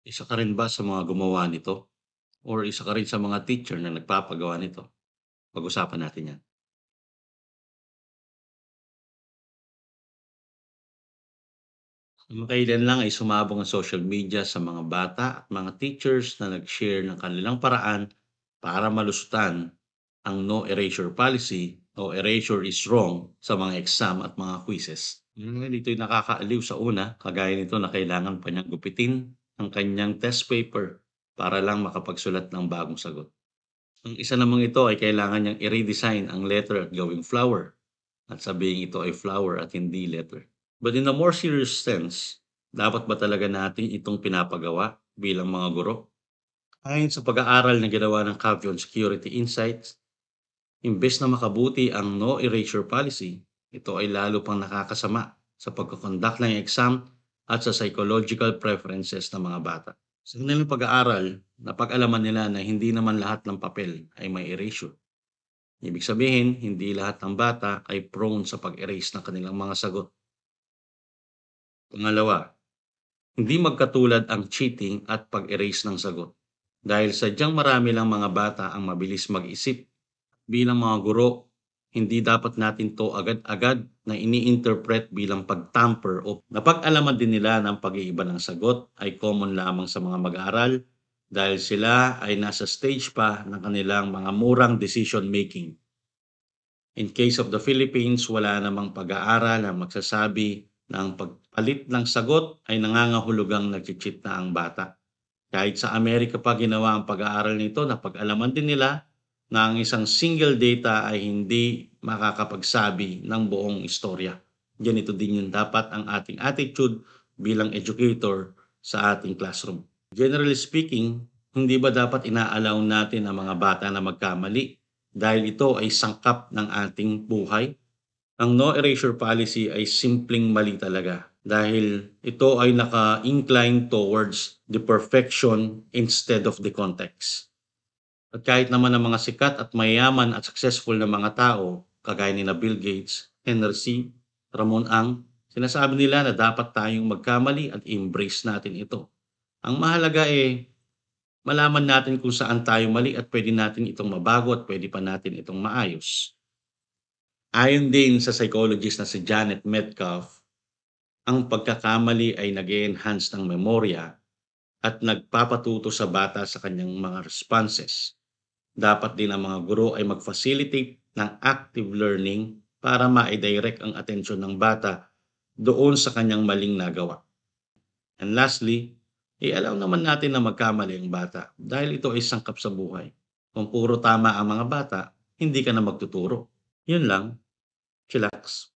Isa ka rin ba sa mga gumawa nito or isa ka rin sa mga teacher na nagpapagawa nito? Pag-usapan natin 'yan. Kamakailan lang ay sumabong ang social media sa mga bata at mga teachers na nag-share ng kanilang paraan para malusutan ang no erasure policy o erasure is wrong sa mga exam at mga quizzes. Ito'y nakakaaliw sa una, kagaya nito na kailangan pa niyang gupitin ang kanyang test paper para lang makapagsulat ng bagong sagot. Ang isa namang ito ay kailangan niyang i-redesign ang letter at gawing flower at sabihin ito ay flower at hindi letter. But in a more serious sense, dapat ba talaga natin itong pinapagawa bilang mga guro? Ayon sa pag-aaral na ginawa ng Cavion Security Insights, imbes na makabuti ang no erasure policy, ito ay lalo pang nakakasama sa pagkoconduct ng exam at sa psychological preferences ng mga bata. Sa kanilang pag-aaral, napag-alaman nila na hindi naman lahat ng papel ay may erasure. Ibig sabihin, hindi lahat ng bata ay prone sa pag-erase ng kanilang mga sagot. Pangalawa, hindi magkatulad ang cheating at pag-erase ng sagot. Dahil sadyang marami lang mga bata ang mabilis mag-isip. Bilang mga guro, hindi dapat natin to agad-agad na ini-interpret bilang pag-tamper o napag-alaman din nila ng pag-iiba ng sagot ay common lamang sa mga mag-aaral dahil sila ay nasa stage pa ng kanilang mga murang decision making. In case of the Philippines, wala namang pag-aaral ang magsasabi na ang pagpalit ng sagot ay nangangahulugang nagchi-cheat na ang bata. Kahit sa Amerika pa ginawa ang pag-aaral nito, napag-alaman din nila na ang isang single data ay hindi makakapagsabi ng buong istorya. Ganito din yung dapat ang ating attitude bilang educator sa ating classroom. Generally speaking, hindi ba dapat inaalaw natin ang mga bata na magkamali dahil ito ay sangkap ng ating buhay? Ang no erasure policy ay simpleng mali talaga dahil ito ay naka-incline towards the perfection instead of the context. At kahit naman ang mga sikat at mayaman at successful na mga tao, kagaya ni na Bill Gates, Henry C., Ramon Ang, sinasabi nila na dapat tayong magkamali at embrace natin ito. Ang mahalaga malaman natin kung saan tayo mali at pwede natin itong mabago at pwede pa natin itong maayos. Ayon din sa psychologist na si Janet Metcalf, ang pagkakamali ay nag-enhance ng memorya at nagpapatuto sa bata sa kanyang mga responses. Dapat din ang mga guro ay mag-facilitate ng active learning para ma-direct ang atensyon ng bata doon sa kanyang maling nagawa. And lastly, i-allow naman natin na magkamali ang bata dahil ito ay sangkap sa buhay. Kung puro tama ang mga bata, hindi ka na magtuturo. Yun lang, chillax.